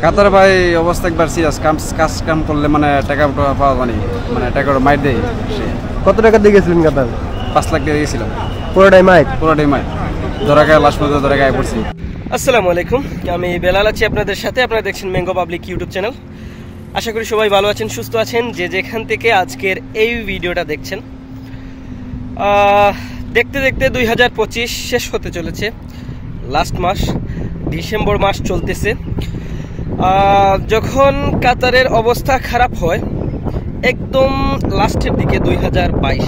কাতার ভাই অবস্থা একবার সিরিয়াস, কাজ কাম করলে মানে টাকা পাওয়া মানে টাকা মাইর দেয়। কত টাকা দিয়ে গেছিলেন কাতার? 5 লাখ দিয়ে গেছিলাম। পুরোটাই মাইর? পুরোটাই মাইর, ধরা গায়ে লাশ পর্যন্ত ধরা গায়ে পড়ছি। আসসালামু আলাইকুম, আমি বেলাল আছি আপনাদের সাথে। আপনারা দেখছেন ম্যাঙ্গো পাবলিক ইউটিউব চ্যানেল। আশা করি সবাই ভালো আছেন, সুস্থ আছেন, যে যেখান থেকে আজকের এই ভিডিওটা দেখছেন। দেখতে দেখতে 2025 শেষ হতে চলেছে। লাস্ট মাস ডিসেম্বর মাস চলতেছে। যখন কাতারের অবস্থা খারাপ হয় একদম লাস্টের দিকে 2022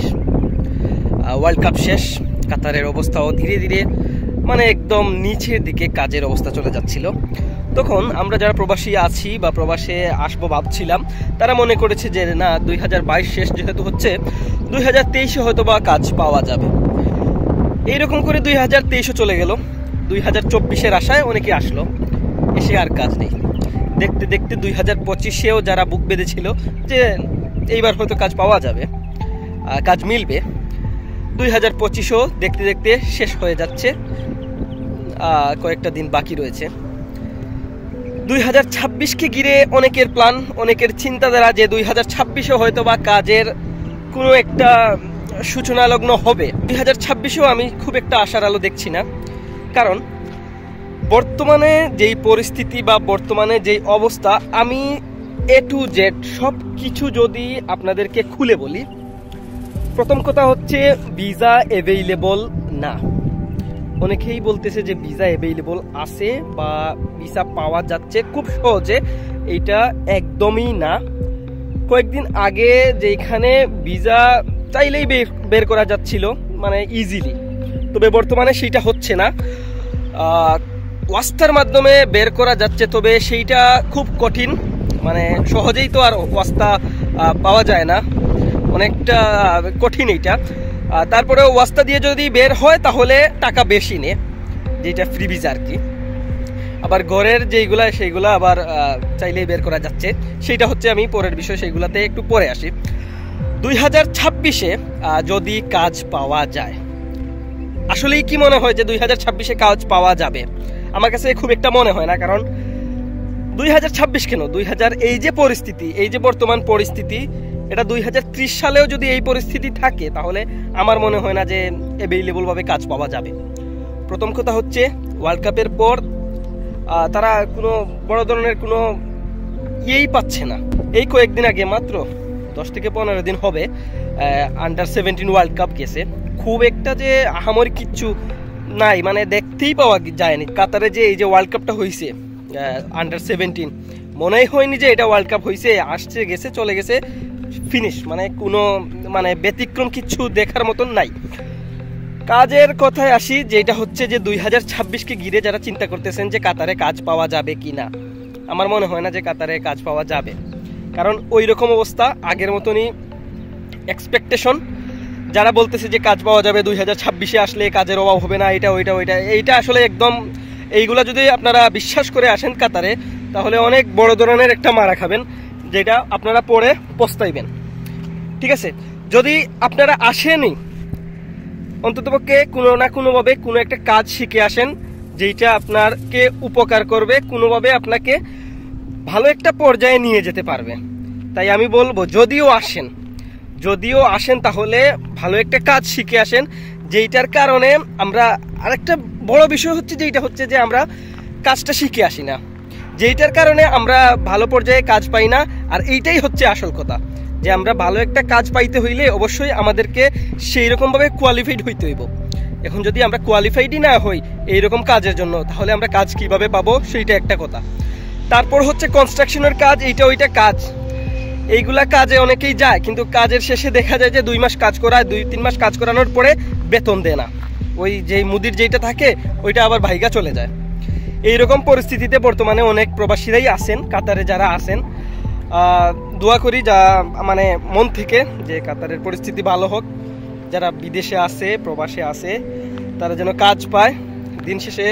ওয়ার্ল্ড কাপ শেষ, কাতারের অবস্থাও ধীরে ধীরে মানে একদম নিচের দিকে কাজের অবস্থা চলে যাচ্ছিল। তখন আমরা যারা প্রবাসী আছি বা প্রবাসে আসবো ভাবছিলাম, তারা মনে করেছে যে না 2022 শেষ যেহেতু হচ্ছে 2023 হয়তো বা কাজ পাওয়া যাবে। এইরকম করে 2023 চলে গেল। 2024-এর আশায় অনেকে আসলো, এসে আর কাজ নেই। দেখতে দেখতে 2025-এও যারা বুক বেঁধেছিল যে এইবার হয়তো কাজ পাওয়া যাবে, কাজ মিলবে, 2025-ও দেখতে দেখতে শেষ হয়ে যাচ্ছে। কয়েকটা দিন বাকি রয়েছে। 2026-কে ঘিরে অনেকের প্ল্যান, অনেকের চিন্তাধারা যে 2026-এও হয়তো বা কাজের কোনো একটা সূচনা লগ্ন হবে। 2026-এও আমি খুব একটা আশার আলো দেখছি না, কারণ বর্তমানে যেই পরিস্থিতি বা বর্তমানে যেই অবস্থা, আমি A to Z সব কিছু যদি আপনাদেরকে খুলে বলি, প্রথম কথা হচ্ছে ভিসা অ্যাভেইলেবল না। অনেকেই বলতেছে যে ভিসা অ্যাভেইলেবল আছে বা ভিসা পাওয়া যাচ্ছে খুব সহজে, এইটা একদমই না। কয়েকদিন আগে যেখানে ভিসা চাইলেই বের করা যাচ্ছিল মানে ইজিলি, তবে বর্তমানে সেইটা হচ্ছে না। ওয়াস্তার মাধ্যমে বের করা যাচ্ছে, তবে সেইটা খুব কঠিন, মানে সহজেই তো আর ওয়াস্তা পাওয়া যায় না, অনেকটা কঠিন এইটা। তারপরে ওয়াস্তা দিয়ে যদি বের হয় তাহলে টাকা বেশি নে, যেটা ফ্রি ভিসা আর কি। আবার ঘরের যেইগুলা সেইগুলা আবার চাইলেই বের করা যাচ্ছে, সেইটা হচ্ছে আমি পরের বিষয়, সেইগুলাতে একটু পরে আসি। 2026-এ যদি কাজ পাওয়া যায়, আসলেই কি মনে হয় যে 2026-এ কাজ পাওয়া যাবে? আমার কাছে খুব একটা মনে হয় না, কারণ 2026 কেন, এই যে পরিস্থিতি, এই যে বর্তমান পরিস্থিতি, এটা 2030 সালেও যদি এই পরিস্থিতি থাকে তাহলে আমার মনে হয় না যে অ্যাভেইলেবল ভাবে কাজ পাওয়া যাবে। প্রথম কথা হচ্ছে ওয়ার্ল্ড কাপের পর তারা কোনো বড় ধরনের কোনো ইয়েই পাচ্ছে না। এই কয়েকদিন আগে মাত্র 10 থেকে 15 দিন হবে আন্ডার 17 ওয়ার্ল্ড কাপ গেছে। খুব একটা যে আহামরি কিচ্ছু নাই, মানে দেখতেই পাওয়া যায়নি। কাতারে যে এই যে ওয়ার্ল্ড কাপটা হয়েছে আন্ডার 17, মনেই হয়নি যে এটা ওয়ার্ল্ড কাপ হয়েছে, আসছে গেছে চলে গেছে, ফিনিশ, মানে কোনো মানে ব্যতিক্রম কিচ্ছু দেখার মতন নাই। কাজের কথায় আসি, যেটা হচ্ছে যে 2026-কে ঘিরে যারা চিন্তা করতেছেন যে কাতারে কাজ পাওয়া যাবে কি না, আমার মনে হয় না যে কাতারে কাজ পাওয়া যাবে, কারণ ওই রকম অবস্থা, আগের মতনই এক্সপেকটেশন। যারা বলতেছে যে কাজ পাওয়া যাবে 2026-এ আসলে কাজের অভাব হবে না, এইটা আসলে একদম, এইগুলা যদি আপনারা বিশ্বাস করে আসেন কাতারে, তাহলে অনেক বড় ধরনের একটা মারা খাবেন, যেটা আপনারা পরে পস্তাইবেন। ঠিক আছে, যদি আপনারা আসেনি, অন্ততপক্ষে কোনো না কোনোভাবে কোনো একটা কাজ শিখে আসেন, যেটা আপনাকে উপকার করবে, কোনোভাবে আপনাকে ভালো একটা পর্যায়ে নিয়ে যেতে পারবে। তাই আমি বলবো যদিও আসেন তাহলে ভালো একটা কাজ শিখে আসেন, যেইটার কারণে আমরা আরেকটা বড় বিষয় হচ্ছে যেটা হচ্ছে যে আমরা কাজটা শিখে আসি না, যেইটার কারণে আমরা ভালো পর্যায়ে কাজ পাই না। আর এইটাই হচ্ছে আসল কথা, যে আমরা ভালো একটা কাজ পাইতে হইলে অবশ্যই আমাদেরকে সেই রকমভাবে কোয়ালিফাইড হইতে হইব। এখন যদি আমরা কোয়ালিফাইডই না হই এইরকম কাজের জন্য, তাহলে আমরা কাজ কিভাবে পাবো, সেইটা একটা কথা। তারপর হচ্ছে কনস্ট্রাকশনের কাজ, ওইটা কাজ, এইগুলা কাজে অনেকেই যায়, কিন্তু কাজের শেষে দেখা যায় যে 2 মাস কাজ করায়, 2-3 মাস কাজ করানোর পরে বেতন দেয় না, ওই যে মুদির যেটা থাকে ওইটা আবার ভাইগা চলে যায়। এইরকম পরিস্থিতিতে বর্তমানে অনেক প্রবাসীরাই আছেন, কাতারে যারা আছেন। দোয়া করি যা মানে মন থেকে যে কাতারের পরিস্থিতি ভালো হোক, যারা বিদেশে আছে, প্রবাসে আছে, তারা যেন কাজ পায়। দিন শেষে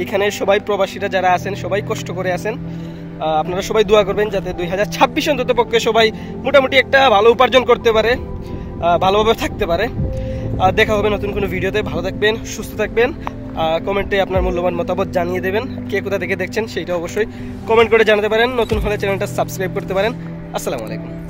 এখানে সবাই প্রবাসীরা যারা আছেন সবাই কষ্ট করে আছেন। আপনারা সবাই দোয়া করবেন যাতে 2026 অন্তত পক্ষে সবাই মোটামুটি একটা ভালো উপার্জন করতে পারে, ভালোভাবে থাকতে পারে। দেখা হবে নতুন কোনো ভিডিওতে। ভালো থাকবেন, সুস্থ থাকবেন। কমেন্টে আপনার মূল্যবান মতামত জানিয়ে দেবেন। কে কোথা থেকে দেখছেন সেইটা অবশ্যই কমেন্ট করে জানাতে পারেন। নতুন হলে চ্যানেলটা সাবস্ক্রাইব করতে পারেন। আসসালামু আলাইকুম।